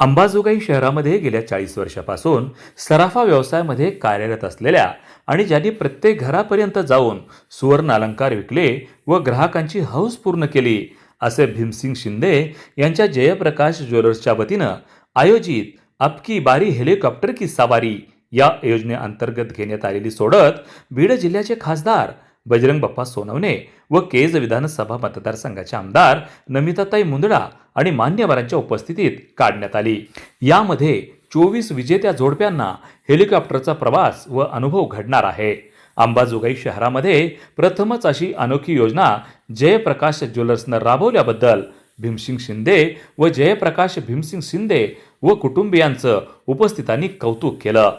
अंबाजोगाई शहरामध्ये गेल्या 40 वर्षापासून सराफा व्यवसायामध्ये कार्यरत असलेल्या आणि ज्यांनी प्रत्येक घरापर्यंत जाऊन सुवर्ण अलंकार विकले व ग्राहकांची हौस पूर्ण केली असे भीमसिंग शिंदे यांच्या जयप्रकाश ज्वेलर्सच्या वतीनं आयोजित अब की बारी हेलिकॉप्टर की सवारी या योजनेअंतर्गत घेण्यात आलेली सोडत बीड जिल्ह्याचे खासदार बजरंग बाप्पा सोनवणे व केज विधानसभा मतदारसंघाचे आमदार नमिताताई मुंदडा आणि मान्यवरांच्या उपस्थितीत काढण्यात आली। यामध्ये 24 विजेत्या जोडप्यांना हेलिकॉप्टरचा प्रवास व अनुभव घडणार आहे। अंबाजोगाई शहरामध्ये प्रथमच अशी अनोखी योजना जयप्रकाश ज्वेलर्सनं राबवल्याबद्दल भीमसिंग शिंदे व जयप्रकाश भीमसिंग शिंदे व कुटुंबियांचं उपस्थितांनी कौतुक केलं।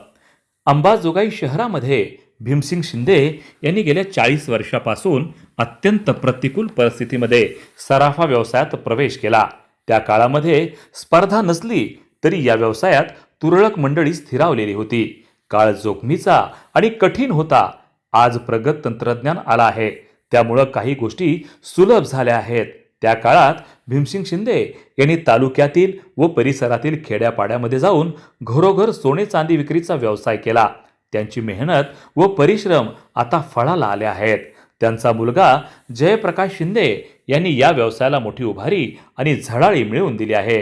अंबाजोगाई शहरामध्ये भीमसिंग शिंदे यांनी गेल्या 40 वर्षापासून अत्यंत प्रतिकूल परिस्थितीमध्ये सराफा व्यवसायात प्रवेश केला। त्या काळामध्ये स्पर्धा नसली तरी या व्यवसायात तुरळक मंडळी स्थिरावलेली होती। काळ जोखमीचा आणि कठीण होता। आज प्रगत तंत्रज्ञान आलं आहे, त्यामुळे काही गोष्टी सुलभ झाल्या आहेत। त्या काळात भीमसिंग शिंदे यांनी तालुक्यातील व परिसरातील खेड्यापाड्यामध्ये जाऊन घरोघर सोने चांदी विक्रीचा व्यवसाय केला। त्यांची मेहनत व परिश्रम आता फळाला आले आहेत। त्यांचा मुलगा जयप्रकाश शिंदे यांनी या व्यवसायाला मोठी उभारी आणि झळाळी मिळवून दिली आहे।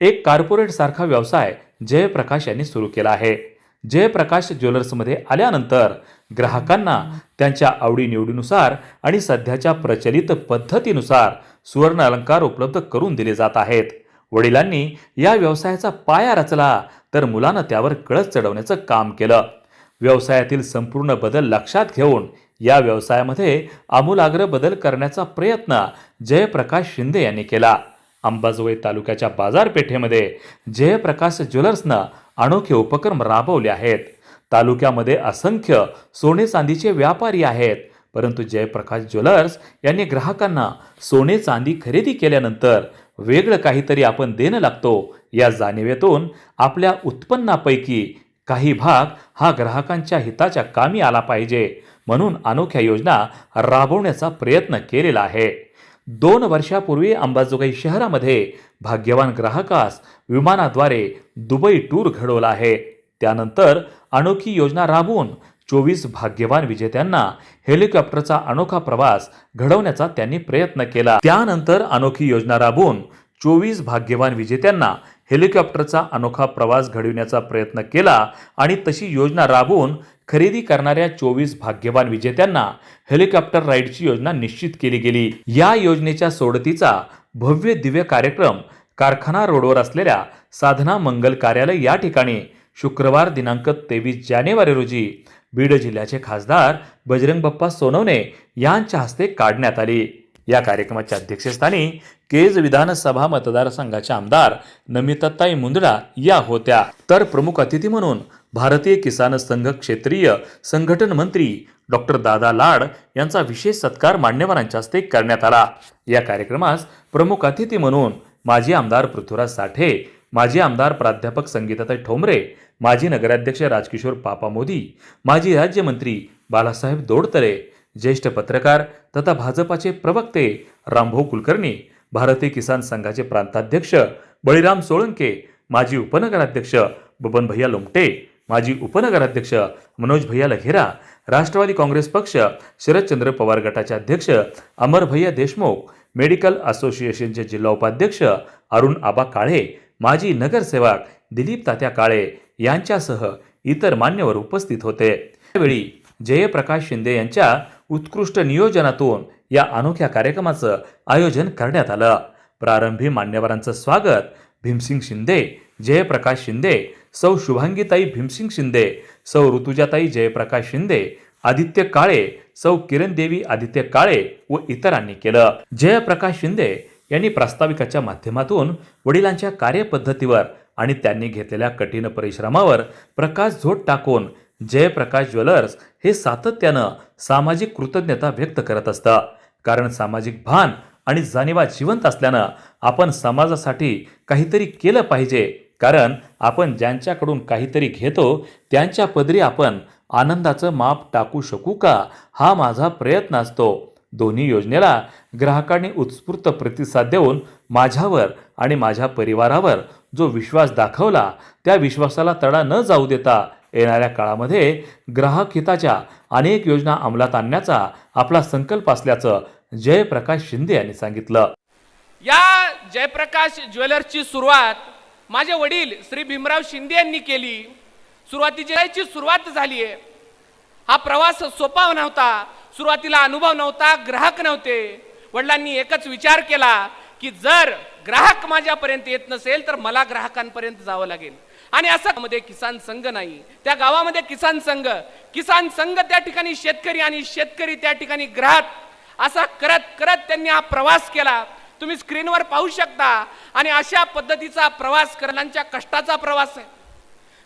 एक कॉर्पोरेट सारखा व्यवसाय जयप्रकाश यांनी सुरू केला आहे। जयप्रकाश ज्वेलर्समध्ये आल्यानंतर ग्राहकांना त्यांच्या आवडीनिवडीनुसार आणि सध्याच्या प्रचलित पद्धतीनुसार सुवर्ण अलंकार उपलब्ध करून दिले जात आहेत। वडिलांनी या व्यवसायाचा पाया रचला तर मुलानं त्यावर कळस चढवण्याचं काम केलं। व्यवसायातील संपूर्ण बदल लक्षात घेऊन या व्यवसायामध्ये आमूलाग्र बदल करण्याचा प्रयत्न जयप्रकाश शिंदे यांनी केला। अंबाजोगाई तालुक्याच्या बाजारपेठेमध्ये जयप्रकाश ज्वेलर्सनं अनोखे उपक्रम राबवले आहेत। तालुक्यामध्ये असंख्य सोने चांदीचे व्यापारी आहेत, परंतु जयप्रकाश ज्वेलर्स यांनी ग्राहकांना सोने चांदी खरेदी केल्यानंतर वेगळं काहीतरी आपण देणं लागतो या जाणिवेतून आपल्या उत्पन्नापैकी काही भाग हा ग्राहकांच्या हिताच्या कामी आला पाहिजे म्हणून अनोख्या योजना राबवण्याचा प्रयत्न केलेला आहे। 2 वर्षापूर्वी अंबाजोगाई शहरामध्ये भाग्यवान ग्राहकास विमानाद्वारे दुबई टूर घडवला आहे। त्यानंतर अनोखी योजना राबवून 24 भाग्यवान विजेत्यांना हेलिकॉप्टरचा अनोखा प्रवास घडवण्याचा त्यांनी प्रयत्न केला। त्यानंतर अनोखी योजना राबवून 24 भाग्यवान विजेत्यांना हेलिकॉप्टरचा अनोखा प्रवास घडविण्याचा प्रयत्न केला आणि तशी योजना राबवून खरेदी करणाऱ्या 24 भाग्यवान विजेत्यांना हेलिकॉप्टर राईडची योजना निश्चित केली गेली। या योजनेच्या सोडतीचा भव्य दिव्य कार्यक्रम कारखाना रोडवर असलेल्या साधना मंगल कार्यालय या ठिकाणी शुक्रवार दिनांक 23 जानेवारी रोजी बीड जिल्ह्याचे खासदार बजरंग बाप्पा सोनवणे यांच्या हस्ते काढण्यात आली। या कार्यक्रमाच्या अध्यक्षस्थानी केज विधानसभा मतदारसंघाच्या आमदार नमिताताई मुंदडा या होत्या, तर प्रमुख अतिथी म्हणून भारतीय किसान संघ क्षेत्रीय संघटन मंत्री डॉक्टर दादा लाड यांचा विशेष सत्कार मान्यवरांच्या हस्ते करण्यात आला। या कार्यक्रमास प्रमुख अतिथी म्हणून माजी आमदार पृथ्वीराज साठे, माजी आमदार प्राध्यापक संगीताताई ठोंबरे, माजी नगराध्यक्ष राजकिशोर पापा मोदी, माजी राज्यमंत्री बालासाहेब दोडतरे, ज्येष्ठ पत्रकार तथा भाजपाचे प्रवक्ते रामभाऊ कुलकर्णी, भारतीय किसान संघाचे प्रांताध्यक्ष बळीराम सोळंके, माजी उपनगराध्यक्ष बबन भैया लोमटे, माजी उपनगराध्यक्ष मनोज भैया लघेरा, राष्ट्रवादी काँग्रेस पक्ष शरदचंद्र पवार गटाचे अध्यक्ष अमर भैया देशमुख, मेडिकल असोसिएशनचे जिल्हा उपाध्यक्ष अरुण आबा काळे, माजी नगरसेवक दिलीप तात्या काळे यांच्यासह इतर मान्यवर उपस्थित होते। त्यावेळी जयप्रकाश शिंदे यांच्या उत्कृष्ट नियोजनातून या अनोख्या कार्यक्रमाचं आयोजन करण्यात आलं। प्रारंभी मान्यवरांचं स्वागत भीमसिंग शिंदे, जयप्रकाश शिंदे, सौ शुभांगीताई भीमसिंग शिंदे, सौ ऋतुजाताई जयप्रकाश शिंदे, आदित्य काळे, सौ किरणदेवी आदित्य काळे व इतरांनी केलं। जयप्रकाश शिंदे यांनी प्रास्ताविकाच्या माध्यमातून वडिलांच्या कार्यपद्धतीवर आणि त्यांनी घेतलेल्या कठीण परिश्रमावर प्रकाशझोत टाकून जयप्रकाश ज्वेलर्स हे सातत्यानं सामाजिक कृतज्ञता व्यक्त करत असतं। कारण सामाजिक भान आणि जाणीवा जिवंत असल्यानं आपण समाजासाठी काहीतरी केलं पाहिजे। कारण आपण ज्यांच्याकडून काहीतरी घेतो त्यांच्या पदरी आपण आनंदाचं माप टाकू शकू का, हा माझा प्रयत्न असतो। दोन्ही योजनेला ग्राहकांनी उत्स्फूर्त प्रतिसाद देऊन माझ्यावर आणि माझ्या परिवारावर जो विश्वास दाखवला त्या विश्वासाला तडा न जाऊ देता येणाऱ्या काळामध्ये ग्राहक हिताच्या अनेक योजना अंमलात आणण्याचा आपला संकल्प असल्याचं जयप्रकाश शिंदे यांनी सांगितलं. या जयप्रकाश ज्वेलर्सची सुरुवात माझे वडील श्री भीमराव शिंदे यांनी केली. सुरुवातीची सुरुवात झाली आहे. हा प्रवास सोपा नव्हता. सुरुवातीला अनुभव नव्हता, ग्राहक नव्हते. वडिलांनी एकच विचार केला की जर ग्राहक माझ्यापर्यंत येत नसेल तर मला ग्राहकांपर्यंत जावं लागेल. आणि असं मध्ये किसान संघ नाही, त्या गावामध्ये किसान संघ त्या ठिकाणी शेतकरी आणि शेतकरी त्या ठिकाणी ग्राहक, असा करत करत त्यांनी हा प्रवास केला. तुम्ही स्क्रीनवर पाहू शकता. आणि अशा पद्धतीचा प्रवास करण्याच्या कष्टाचा प्रवास आहे.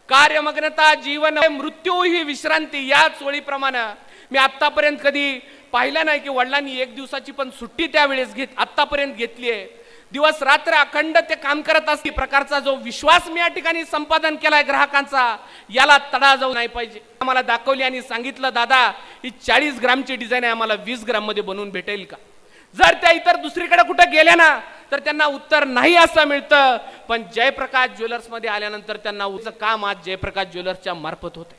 कार्यमग्नता, जीवन, मृत्यू ही विश्रांती, याच ओळीप्रमाणे मी आतापर्यंत कधी पाहिलं नाही की वडिलांनी एक दिवसाची पण सुट्टी त्यावेळेस आतापर्यंत घेतली आहे. दिवस रात्र अखंड ते काम करत असते. प्रकारचा जो विश्वास मी या ठिकाणी संपादन केलाय ग्राहकांचा, याला तडा जाऊ नाही पाहिजे. आम्हाला दाखवली आणि सांगितलं, दादा ही 40 ग्रामची डिझाईन आहे, आम्हाला 20 ग्राम मध्ये बनवून भेटेल का? जर त्या इतर दुसरीकडे कुठे गेल्या ना तर त्यांना उत्तर नाही असं मिळतं. पण जयप्रकाश ज्वेलर्स मध्ये आल्यानंतर त्यांना काम आज जयप्रकाश ज्वेलर्सच्या मार्फत होते.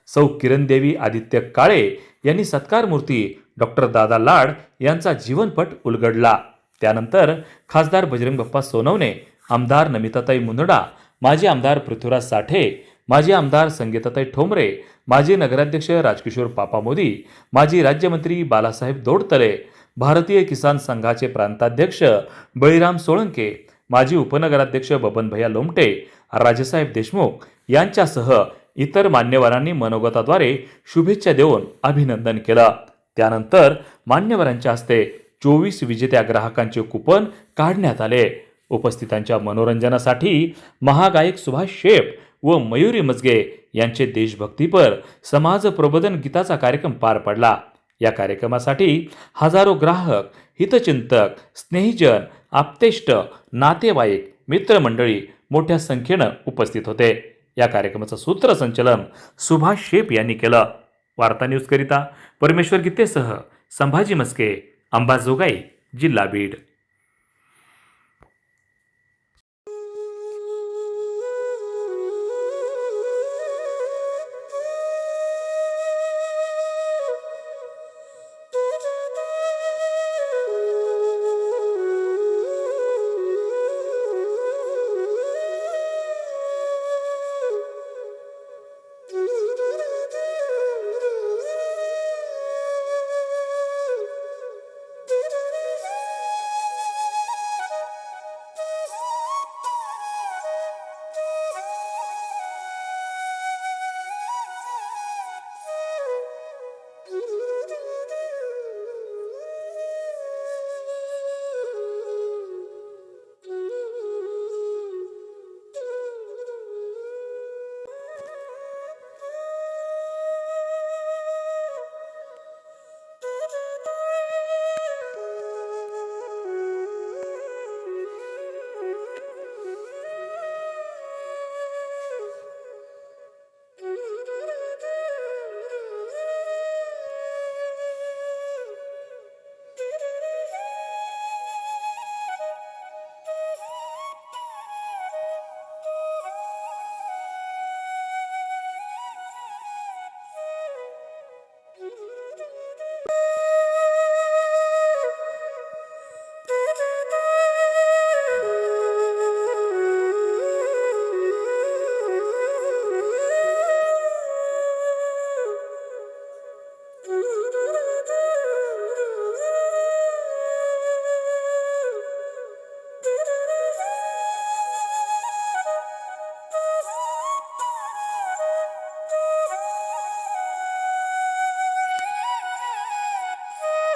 सौ किरणदेवी आदित्य काळे यांनी सत्कार मूर्ती डॉक्टर दादा लाड यांचा जीवनपट उलगडला. त्यानंतर खासदार बजरंग बाप्पा सोनवणे, आमदार नमिताताई मुंदडा, माजी आमदार पृथ्वीराज साठे, माजी आमदार संगीताताई ठोंबरे, माजी नगराध्यक्ष राजकिशोर पापा मोदी, माजी राज्यमंत्री बालासाहेब दोडतले, भारतीय किसान संघाचे प्रांताध्यक्ष बळीराम सोळंके, माजी उपनगराध्यक्ष बबनभैया लोमटे, राजेसाहेब देशमुख यांच्यासह इतर मान्यवरांनी मनोगताद्वारे शुभेच्छा देऊन अभिनंदन केलं. त्यानंतर मान्यवरांच्या हस्ते 24 विजेत्या ग्राहकांचे कुपन काढण्यात आले. उपस्थितांच्या मनोरंजनासाठी महागायक सुभाष शेफ व मयुरी मजगे यांचे देशभक्तीपर समाज प्रबोधन गीताचा कार्यक्रम पार पडला. या कार्यक्रमासाठी हजारो ग्राहक, हितचिंतक, स्नेहीजन, आप्तेष्ट, नातेवाईक, मित्रमंडळी मोठ्या संख्येनं उपस्थित होते. या कार्यक्रमाचं सूत्रसंचलन सुभाष शेफ यांनी केलं. वार्ता न्यूजकरिता परमेश्वर गीतेसह संभाजी मस्के, अंबाजोगाई, जिल्हा बीड.